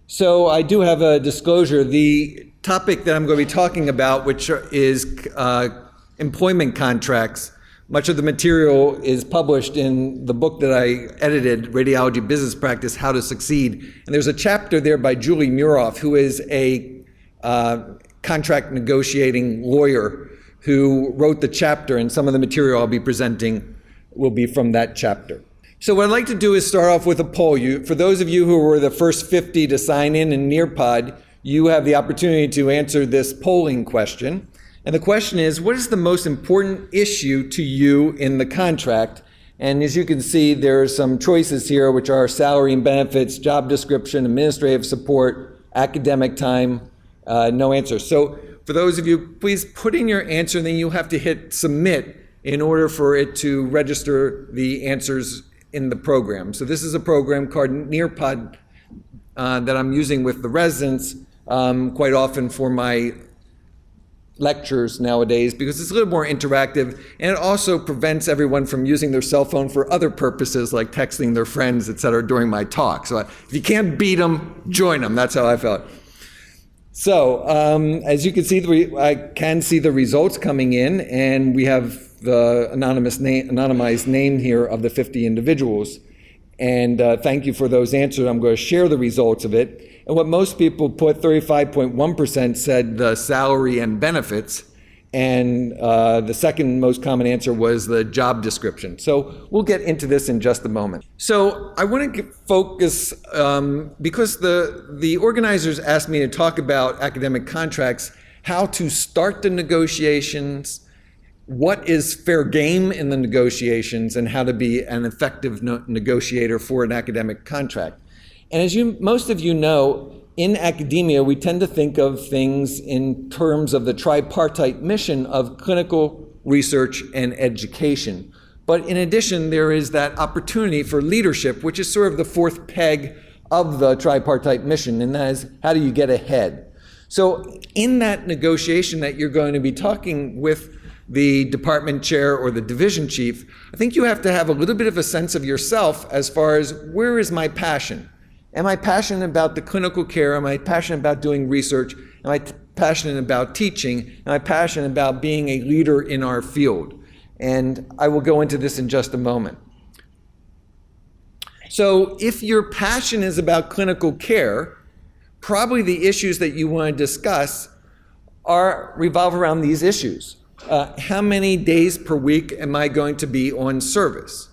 So I do have a disclosure. The topic that I'm going to be talking about, which is employment contracts, much of the material is published in the book that I edited, Radiology Business Practice, How to Succeed. And there's a chapter there by Julie Muroff, who is a contract negotiating lawyer who wrote the chapter, and some of the material I'll be presenting will be from that chapter. So what I'd like to do is start off with a poll. For those of you who were the first 50 to sign in Nearpod, you have the opportunity to answer this polling question. And the question is, what is the most important issue to you in the contract? And as you can see, there are some choices here, which are salary and benefits, job description, administrative support, academic time, no answer. So for those of you, please put in your answer, and then you'll have to hit submit in order for it to register the answers in the program. So this is a program called Nearpod that I'm using with the residents quite often for my lectures nowadays, because it's a little more interactive, and it also prevents everyone from using their cell phone for other purposes like texting their friends, etc. during my talk. So if you can't beat them, join them. That's how I felt. So as you can see, I can see the results coming in, and we have the anonymized name here of the 50 individuals. And thank you for those answers. I'm going to share the results of it. And what most people put, 35.1% said the salary and benefits. And the second most common answer was the job description. So we'll get into this in just a moment. So I want to focus, because the organizers asked me to talk about academic contracts, how to start the negotiations, what is fair game in the negotiations, and how to be an effective negotiator for an academic contract. And as most of you know, in academia, we tend to think of things in terms of the tripartite mission of clinical research and education. But in addition, there is that opportunity for leadership, which is sort of the fourth peg of the tripartite mission, and that is, how do you get ahead? So in that negotiation that you're going to be talking with the department chair or the division chief, I think you have to have a little bit of a sense of yourself as far as, where is my passion? Am I passionate about the clinical care? Am I passionate about doing research? Am I passionate about teaching? Am I passionate about being a leader in our field? And I will go into this in just a moment. So if your passion is about clinical care, probably the issues that you want to discuss revolve around these issues. How many days per week am I going to be on service?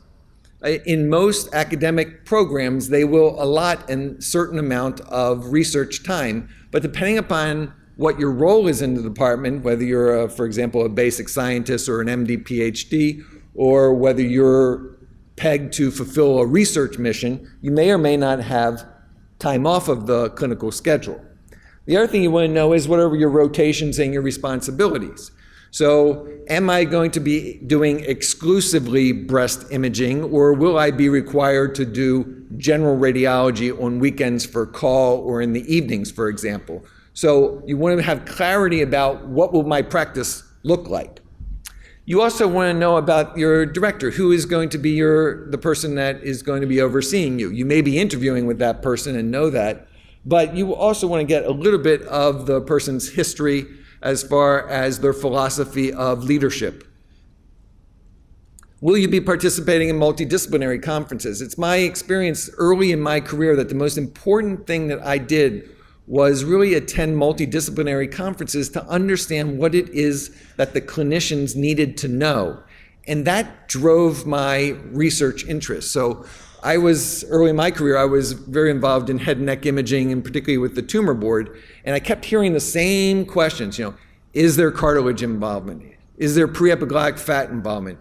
In most academic programs, they will allot a certain amount of research time, but depending upon what your role is in the department, whether you're, for example, a basic scientist or an MD, PhD, or whether you're pegged to fulfill a research mission, you may or may not have time off of the clinical schedule. The other thing you want to know is, what are your rotations and your responsibilities? So am I going to be doing exclusively breast imaging, or will I be required to do general radiology on weekends for call or in the evenings, for example? So you want to have clarity about what will my practice look like. You also want to know about your director, who is going to be the person that is going to be overseeing you. You may be interviewing with that person and know that, but you also want to get a little bit of the person's history as far as their philosophy of leadership. Will you be participating in multidisciplinary conferences? It's my experience early in my career that the most important thing that I did was really attend multidisciplinary conferences to understand what it is that the clinicians needed to know. And that drove my research interest. So early in my career, I was very involved in head and neck imaging, and particularly with the tumor board. And I kept hearing the same questions, is there cartilage involvement? Is there preepiglottic fat involvement?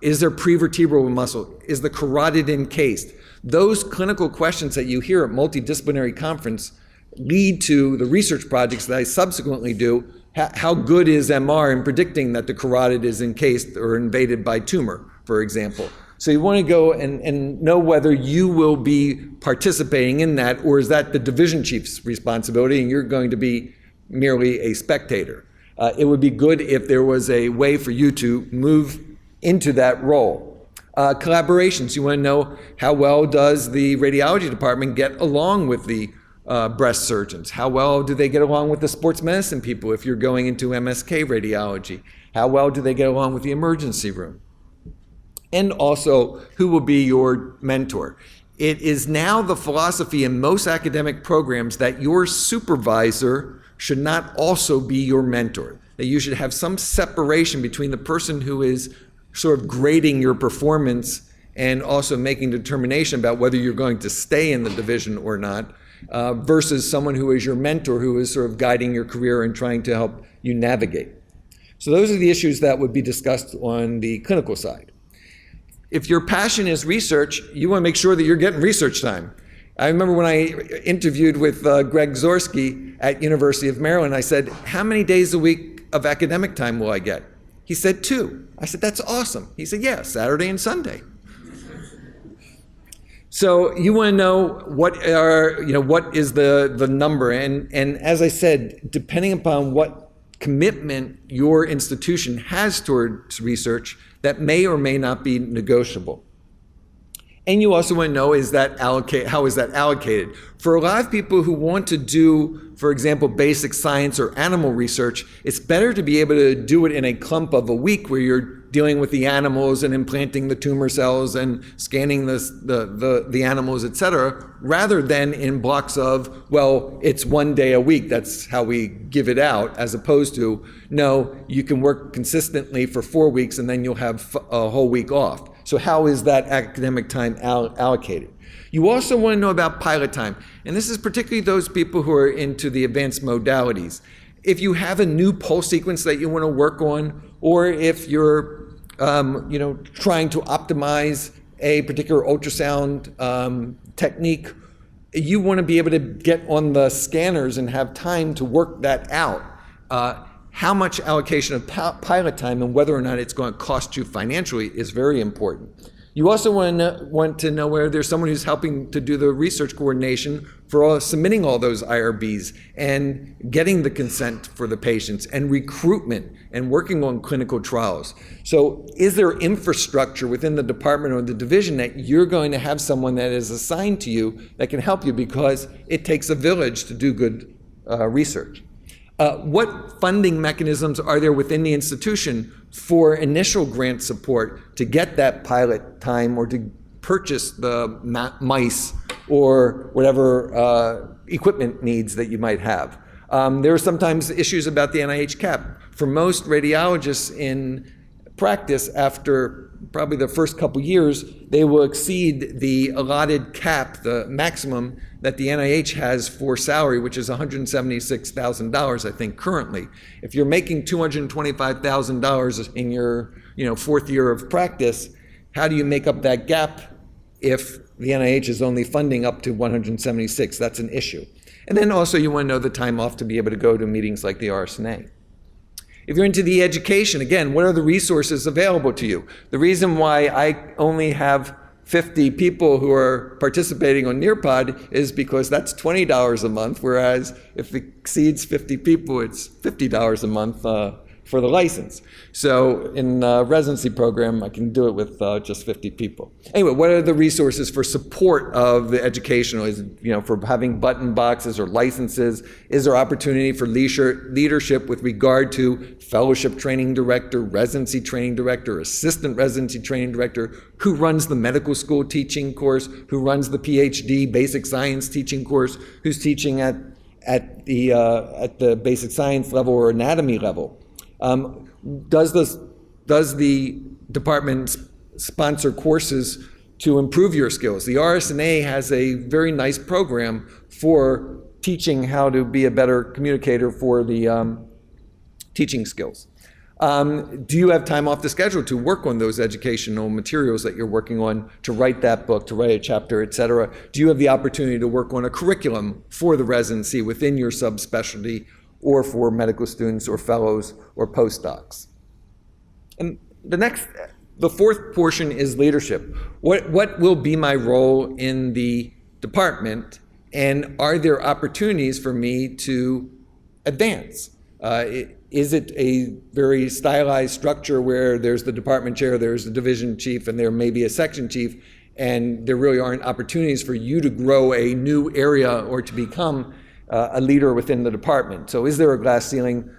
Is there prevertebral muscle? Is the carotid encased? Those clinical questions that you hear at multidisciplinary conference lead to the research projects that I subsequently do. How good is MR in predicting that the carotid is encased or invaded by tumor, for example? So you want to go and know whether you will be participating in that, or is that the division chief's responsibility and you're going to be merely a spectator. It would be good if there was a way for you to move into that role. Collaborations, you want to know how well does the radiology department get along with the breast surgeons? How well do they get along with the sports medicine people if you're going into MSK radiology? How well do they get along with the emergency room? And also, who will be your mentor? It is now the philosophy in most academic programs that your supervisor should not also be your mentor, that you should have some separation between the person who is sort of grading your performance and also making determination about whether you're going to stay in the division or not, versus someone who is your mentor, who is sort of guiding your career and trying to help you navigate. So those are the issues that would be discussed on the clinical side. If your passion is research, you want to make sure that you're getting research time. I remember when I interviewed with Greg Zorski at University of Maryland, I said, how many days a week of academic time will I get? He said 2. I said, that's awesome. He said, yeah, Saturday and Sunday. So you want to know what is the number, and as I said, depending upon what commitment your institution has towards research, that may or may not be negotiable. And you also want to know, how is that allocated? For a lot of people who want to do, for example, basic science or animal research, it's better to be able to do it in a clump of a week where you're dealing with the animals and implanting the tumor cells and scanning the animals, et cetera, rather than in blocks of, well, it's 1 day a week, that's how we give it out, as opposed to, no, you can work consistently for 4 weeks and then you'll have a whole week off. So how is that academic time allocated? You also want to know about pilot time, and this is particularly those people who are into the advanced modalities. If you have a new pulse sequence that you want to work on, or if you're trying to optimize a particular ultrasound technique, you want to be able to get on the scanners and have time to work that out. How much allocation of pilot time and whether or not it's going to cost you financially is very important. You also want to know whether there's someone who's helping to do the research coordination for submitting all those IRBs and getting the consent for the patients and recruitment and working on clinical trials. So is there infrastructure within the department or the division that you're going to have someone that is assigned to you that can help you, because it takes a village to do good research? What funding mechanisms are there within the institution for initial grant support to get that pilot time or to purchase the mice or whatever equipment needs that you might have? There are sometimes issues about the NIH cap. For most radiologists in practice, after probably the first couple years, they will exceed the allotted cap, the maximum that the NIH has for salary, which is $176,000, I think, currently. If you're making $225,000 in your fourth year of practice, how do you make up that gap if the NIH is only funding up to $176,000? That's an issue. And then also you want to know the time off to be able to go to meetings like the RSNA. If you're into the education, again, what are the resources available to you? The reason why I only have 50 people who are participating on Nearpod is because that's $20 a month, whereas if it exceeds 50 people, it's $50 a month for the license. So in a residency program, I can do it with just 50 people. Anyway, what are the resources for support of the educational? Is for having button boxes or licenses? Is there opportunity for leadership with regard to fellowship training director, residency training director, assistant residency training director? Who runs the medical school teaching course? Who runs the PhD basic science teaching course? Who's teaching at the basic science level or anatomy level? Does the department sponsor courses to improve your skills? The RSNA has a very nice program for teaching how to be a better communicator for the teaching skills. Do you have time off the schedule to work on those educational materials that you're working on, to write that book, to write a chapter, et cetera? Do you have the opportunity to work on a curriculum for the residency within your subspecialty, or for medical students or fellows or postdocs? And the fourth portion is leadership. What will be my role in the department, and are there opportunities for me to advance? Is it a very stylized structure where there's the department chair, there's the division chief, and there may be a section chief, and there really aren't opportunities for you to grow a new area or to become a leader within the department. So is there a glass ceiling?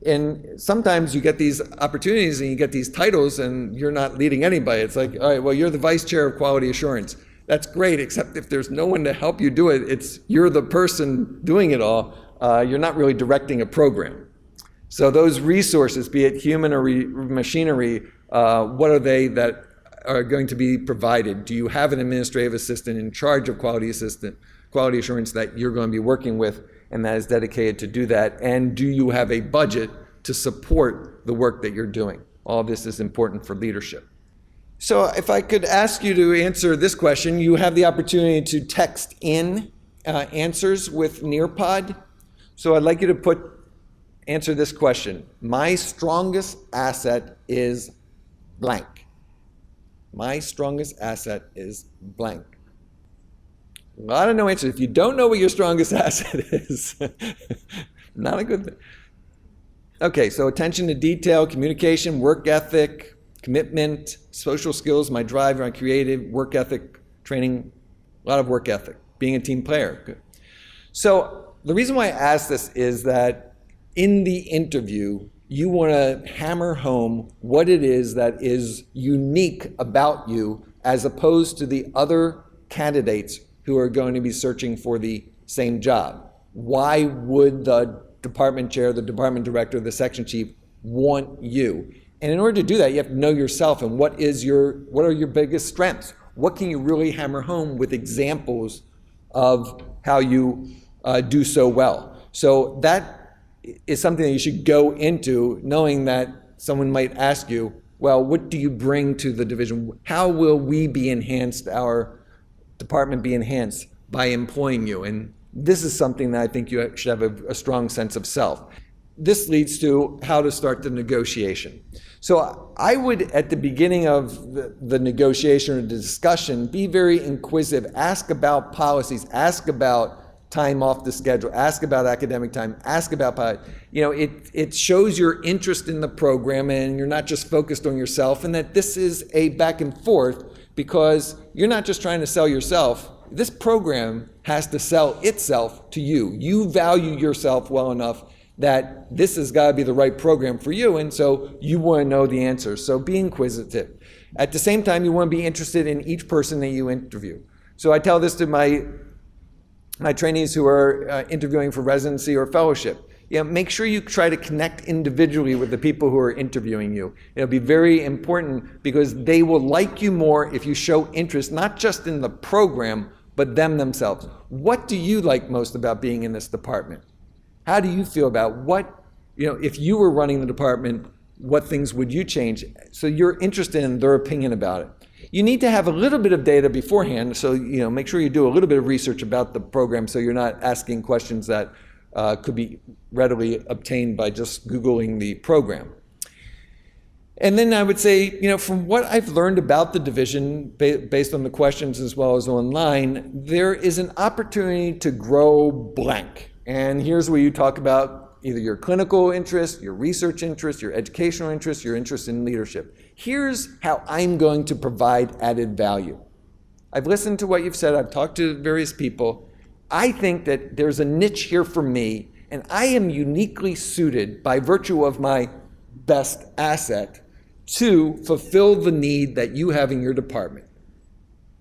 And sometimes you get these opportunities and you get these titles and you're not leading anybody. It's like, all right, well, you're the vice chair of quality assurance. That's great, except if there's no one to help you do it, you're the person doing it all. You're not really directing a program. So those resources, be it human or machinery, what are they that are going to be provided? Do you have an administrative assistant in charge of quality assurance that you're going to be working with and that is dedicated to do that? And do you have a budget to support the work that you're doing? All this is important for leadership. So if I could ask you to answer this question, you have the opportunity to text in answers with Nearpod. So I'd like you to answer this question. My strongest asset is blank. My strongest asset is blank. A lot of no answers. If you don't know what your strongest asset is, not a good thing. Okay, so attention to detail, communication, work ethic, commitment, social skills, my drive, my creative, work ethic, training, a lot of work ethic, being a team player. Good. So the reason why I ask this is that in the interview, you want to hammer home what it is that is unique about you as opposed to the other candidates who are going to be searching for the same job. Why would the department chair, the department director, the section chief want you? And in order to do that, you have to know yourself and what are your biggest strengths? What can you really hammer home with examples of how you do so well? So that is something that you should go into knowing that someone might ask you, well, what do you bring to the division? How will we be enhanced, our department be enhanced by employing you? And this is something that I think you should have a strong sense of self. This leads to how to start the negotiation. So I would, at the beginning of the negotiation or the discussion, be very inquisitive. Ask about policies. Ask about time off the schedule. Ask about academic time. Ask about, it shows your interest in the program and you're not just focused on yourself, and that this is a back and forth because you're not just trying to sell yourself. This program has to sell itself to you. You value yourself well enough that this has got to be the right program for you, and so you want to know the answers. So be inquisitive. At the same time, you want to be interested in each person that you interview. So I tell this to my trainees who are interviewing for residency or fellowship. Make sure you try to connect individually with the people who are interviewing you. It'll be very important because they will like you more if you show interest, not just in the program, but them themselves. What do you like most about being in this department? How do you feel about if you were running the department, what things would you change? So you're interested in their opinion about it. You need to have a little bit of data beforehand, so make sure you do a little bit of research about the program so you're not asking questions that could be readily obtained by just Googling the program. And then I would say, from what I've learned about the division, based on the questions as well as online, there is an opportunity to grow blank. And here's where you talk about either your clinical interest, your research interest, your educational interest, your interest in leadership. Here's how I'm going to provide added value. I've listened to what you've said. I've talked to various people. I think that there's a niche here for me, and I am uniquely suited by virtue of my best asset to fulfill the need that you have in your department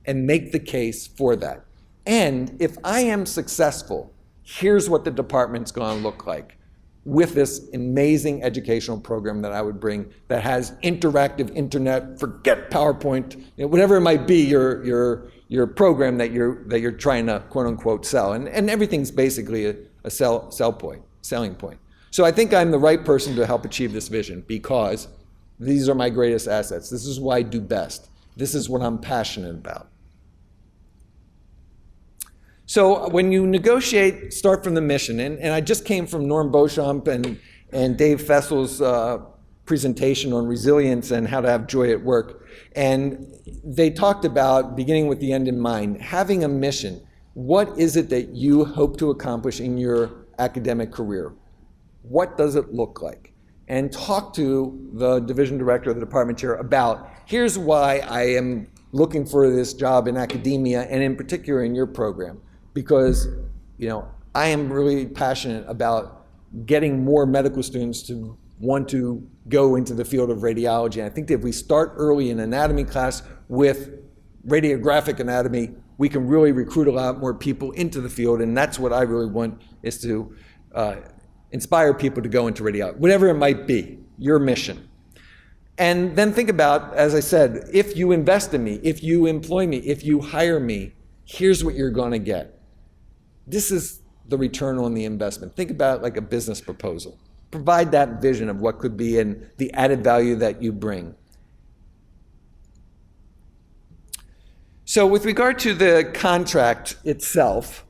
and make the case for that. And if I am successful, here's what the department's going to look like with this amazing educational program that I would bring that has interactive internet, forget PowerPoint, whatever it might be, your program that you're trying to quote unquote sell. And everything's basically a selling point. So I think I'm the right person to help achieve this vision because these are my greatest assets. This is what I do best. This is what I'm passionate about. So when you negotiate, start from the mission. And I just came from Norm Beauchamp and Dave Fessel's presentation on resilience and how to have joy at work. And they talked about beginning with the end in mind, having a mission. What is it that you hope to accomplish in your academic career? What does it look like? And talk to the division director or the department chair about, here's why I am looking for this job in academia, and in particular in your program, because I am really passionate about getting more medical students to want to go into the field of radiology. And I think that if we start early in anatomy class with radiographic anatomy, we can really recruit a lot more people into the field, and that's what I really want, is to inspire people to go into radiology, whatever it might be, your mission. And then think about, as I said, if you invest in me, if you employ me, if you hire me, here's what you're going to get. This is the return on the investment. Think about it like a business proposal. Provide that vision of what could be and the added value that you bring. So with regard to the contract itself,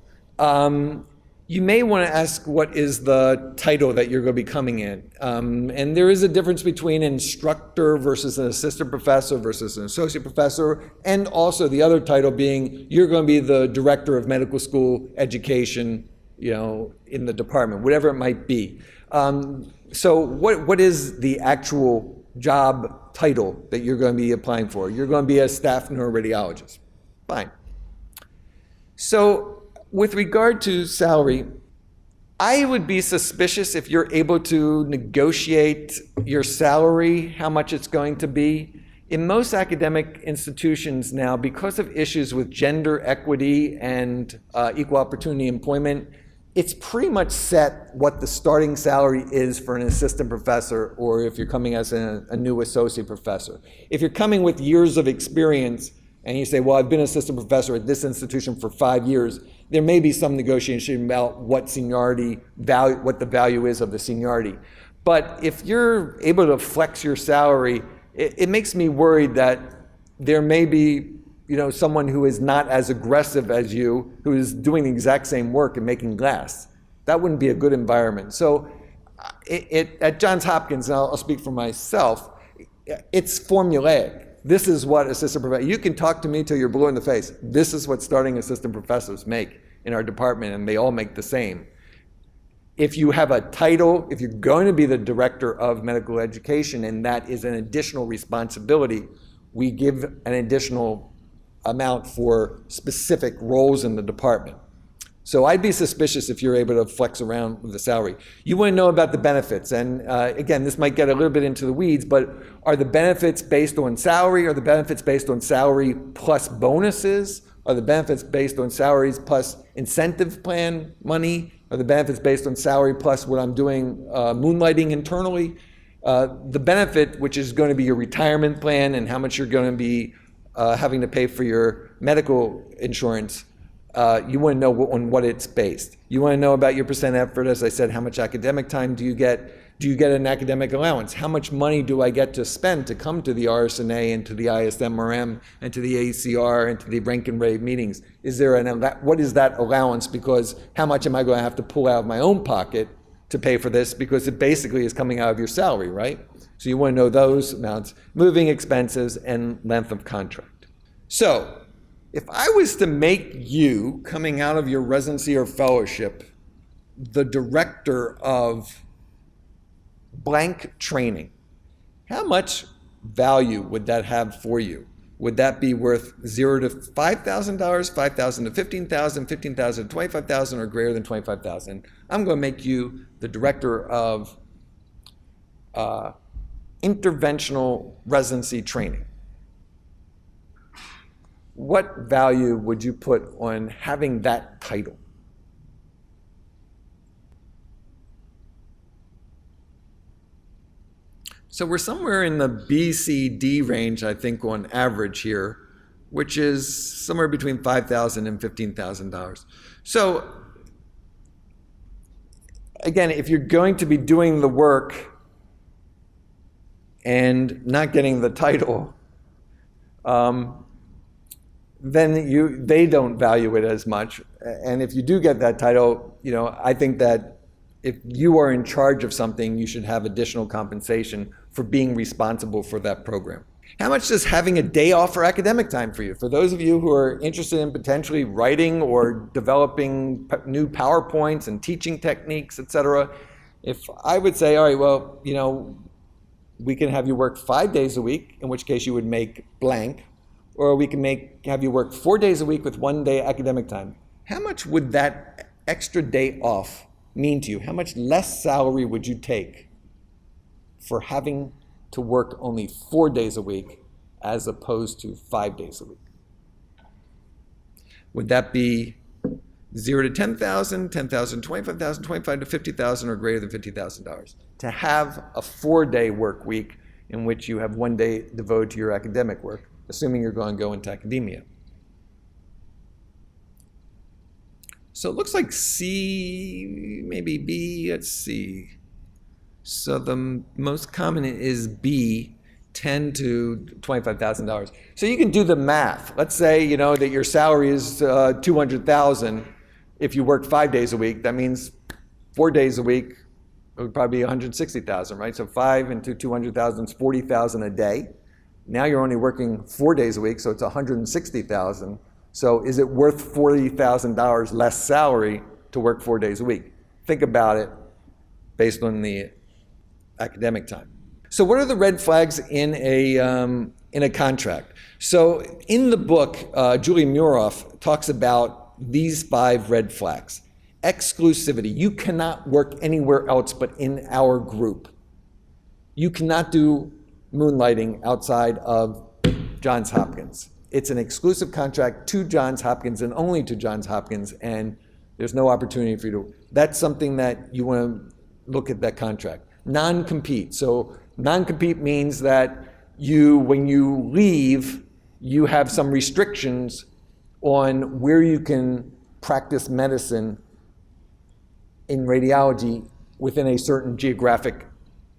you may want to ask what is the title that you're going to be coming in. And there is a difference between an instructor versus an assistant professor versus an associate professor, and also the other title being you're going to be the director of medical school education, in the department, whatever it might be. So what is the actual job title that you're going to be applying for? You're going to be a staff neuroradiologist. Fine. So with regard to salary, I would be suspicious if you're able to negotiate your salary, how much it's going to be. In most academic institutions now, because of issues with gender equity and equal opportunity employment, it's pretty much set what the starting salary is for an assistant professor, or if you're coming as a new associate professor. If you're coming with years of experience and you say, well, I've been an assistant professor at this institution for 5 years, there may be some negotiation about what seniority value, what the value is of the seniority. But if you're able to flex your salary, it makes me worried that there may be someone who is not as aggressive as you, who is doing the exact same work and making less. That wouldn't be a good environment. So at Johns Hopkins, and I'll speak for myself, it's formulaic. This is what assistant professor, you can talk to me till you're blue in the face. This is what starting assistant professors make in our department, and they all make the same. If you have a title, if you're going to be the director of medical education, and that is an additional responsibility, we give an additional amount for specific roles in the department. So I'd be suspicious if you're able to flex around with the salary. You want to know about the benefits. And again, this might get a little bit into the weeds, but are the benefits based on salary? Are the benefits based on salary plus bonuses? Are the benefits based on salaries plus incentive plan money? Are the benefits based on salary plus what I'm doing moonlighting internally? The benefit, which is going to be your retirement plan and how much you're going to be having to pay for your medical insurance, you want to know on what it's based. You want to know about your percent effort. As I said, how much academic time do you get? Do you get an academic allowance? How much money do I get to spend to come to the RSNA and to the ISMRM and to the ACR and to the rank and rave meetings? Is there what is that allowance? Because how much am I going to have to pull out of my own pocket to pay for this? Because it basically is coming out of your salary, right? So you want to know those amounts, moving expenses, and length of contract. So if I was to make you, coming out of your residency or fellowship, the director of blank training, how much value would that have for you? Would that be worth $0 to $5,000, $5,000 to $15,000, $15,000 to $25,000, or greater than $25,000? I'm going to make you the director of interventional residency training. What value would you put on having that title? So we're somewhere in the BCD range, I think, on average here, which is somewhere between $5,000 and $15,000. So again, if you're going to be doing the work and not getting the title, then they don't value it as much. And if you do get that title, I think that if you are in charge of something, you should have additional compensation for being responsible for that program. How much does having a day off for academic time for you? For those of you who are interested in potentially writing or developing new PowerPoints and teaching techniques, etc., if I would say, all right, well, we can have you work 5 days a week, in which case you would make blank, or we can have you work 4 days a week with 1 day academic time. How much would that extra day off mean to you? How much less salary would you take for having to work only 4 days a week as opposed to 5 days a week? Would that be 0 to 10,000, 10,000, 25,000, 25 to 50,000, or greater than $50,000? To have a 4-day work week in which you have 1 day devoted to your academic work, assuming you're going to go into academia. So it looks like C, maybe B, let's see. So the most common is B, $10,000 to $25,000. So you can do the math. Let's say, that your salary is $200,000. If you work 5 days a week, that means 4 days a week, it would probably be $160,000, right? So 5 into 200,000 is $40,000 a day. Now you're only working 4 days a week, so it's $160,000. So is it worth $40,000 less salary to work 4 days a week? Think about it based on the academic time. So what are the red flags in a contract? So in the book, Julie Muroff talks about these 5 red flags. Exclusivity. You cannot work anywhere else but in our group. You cannot do moonlighting outside of Johns Hopkins. It's an exclusive contract to Johns Hopkins and only to Johns Hopkins, and there's no opportunity for you to. That's something that you want to look at that contract. Non-compete. So non-compete means that when you leave, you have some restrictions on where you can practice medicine in radiology within a certain geographic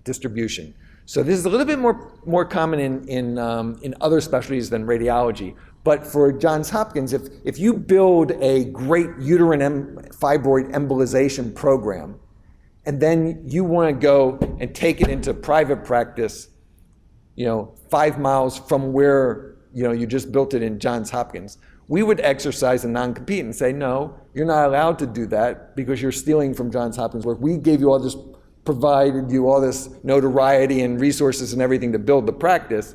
distribution. So this is a little bit more common in other specialties than radiology. But for Johns Hopkins, if you build a great uterine fibroid embolization program, and then you want to go and take it into private practice, 5 miles from where you just built it in Johns Hopkins, we would exercise a non-compete and say, no, you're not allowed to do that because you're stealing from Johns Hopkins work. We gave you all this, provided you all this notoriety and resources and everything to build the practice.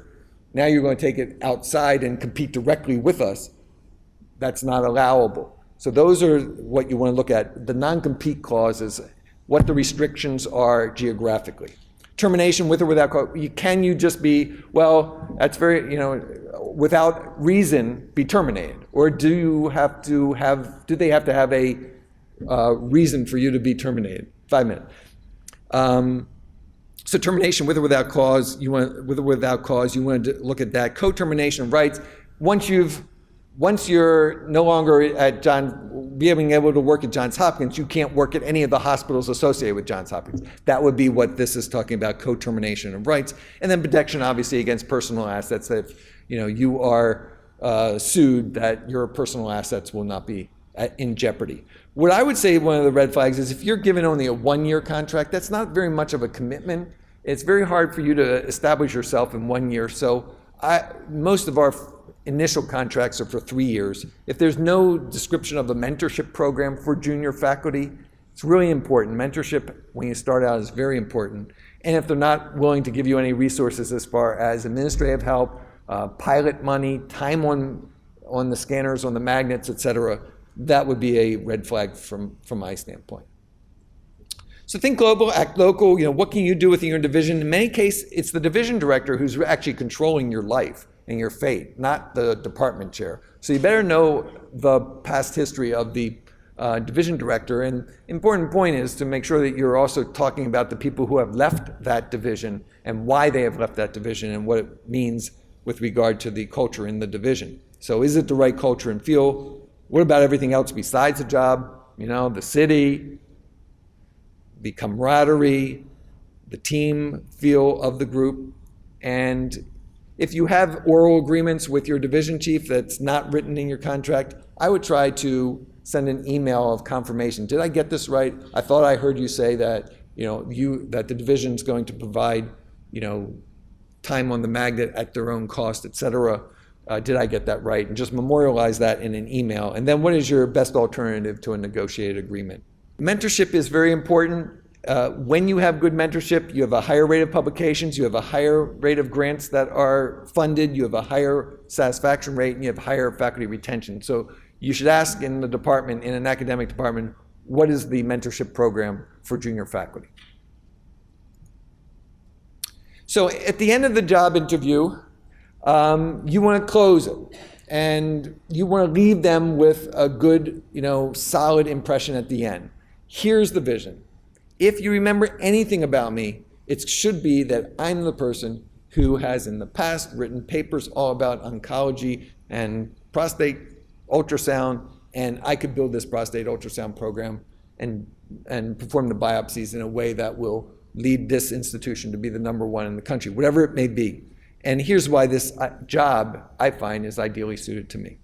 Now you're going to take it outside and compete directly with us. That's not allowable. So those are what you want to look at. The non-compete clauses, what the restrictions are geographically. Termination with or without cause. Can you just be, well, that's very, without reason be terminated? Or do they have to have a reason for you to be terminated? 5 minutes. So termination with or without cause, you want to look at that. Co-termination of rights. Once you're no longer at being able to work at Johns Hopkins, you can't work at any of the hospitals associated with Johns Hopkins. That would be what this is talking about, co-termination of rights. And then protection, obviously, against personal assets. That if you are sued, that your personal assets will not be in jeopardy. What I would say one of the red flags is if you're given only a 1-year contract, that's not very much of a commitment. It's very hard for you to establish yourself in 1 year. So most of our initial contracts are for 3 years. If there's no description of a mentorship program for junior faculty, it's really important. Mentorship, when you start out, is very important. And if they're not willing to give you any resources as far as administrative help, pilot money, time on the scanners, on the magnets, et cetera, that would be a red flag from my standpoint. So think global, act local. What can you do within your division? In many cases, it's the division director who's actually controlling your life and your fate, not the department chair. So you better know the past history of the division director. And important point is to make sure that you're also talking about the people who have left that division and why they have left that division and what it means with regard to the culture in the division. So is it the right culture and feel? What about everything else besides the job? The city, the camaraderie, the team feel of the group. And if you have oral agreements with your division chief that's not written in your contract, I would try to send an email of confirmation. Did I get this right? I thought I heard you say that that the division's going to provide time on the magnet at their own cost, et cetera. Did I get that right? And just memorialize that in an email. And then what is your best alternative to a negotiated agreement? Mentorship is very important. When you have good mentorship, you have a higher rate of publications, you have a higher rate of grants that are funded, you have a higher satisfaction rate, and you have higher faculty retention. So you should ask in the department, in an academic department, what is the mentorship program for junior faculty? So at the end of the job interview, you want to close it, and you want to leave them with a good, solid impression at the end. Here's the vision. If you remember anything about me, it should be that I'm the person who has in the past written papers all about oncology and prostate ultrasound, and I could build this prostate ultrasound program and perform the biopsies in a way that will lead this institution to be the #1 in the country, whatever it may be. And here's why this job, I find, is ideally suited to me.